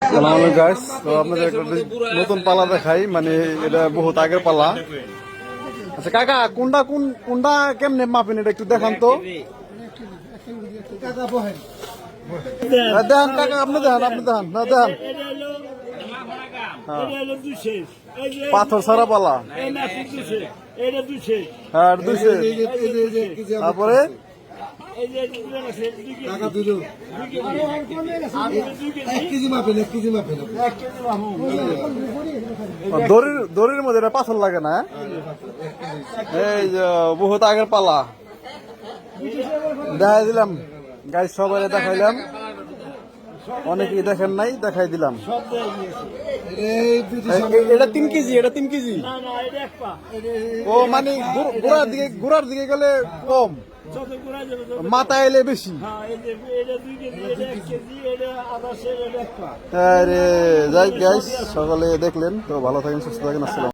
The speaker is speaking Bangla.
আসসালামু আলাইকুম গাইস, তো আপনাদের একটা নতুন পালা দেখাই, মানে এটা বহুত আগের পালা। আচ্ছা কাকা, কোনটা কেমনে মাপেন এটা একটু দেখান তো। দেখান কাকা, আপনি দেখান না দেখান। পাথর ছাড়া পালা, হ্যাঁ 200। তারপরে দড়ির মধ্যে এটা পাথর লাগে না। এই যে বহুত আগের পালা দেখাই দিলাম গাইস, সবাই দেখাইলাম, অনেকেই দেখেন নাই, দেখাই দিলাম। এটা 3 কেজি, এটা 3 কেজি। ও মানে গোড়ার দিকে গেলে কম, মাথা এলে বেশি। আরে যাই গাইস, সকালে দেখলেন তো, ভালো থাকেন, সুস্থ থাকেন, আসসালাম।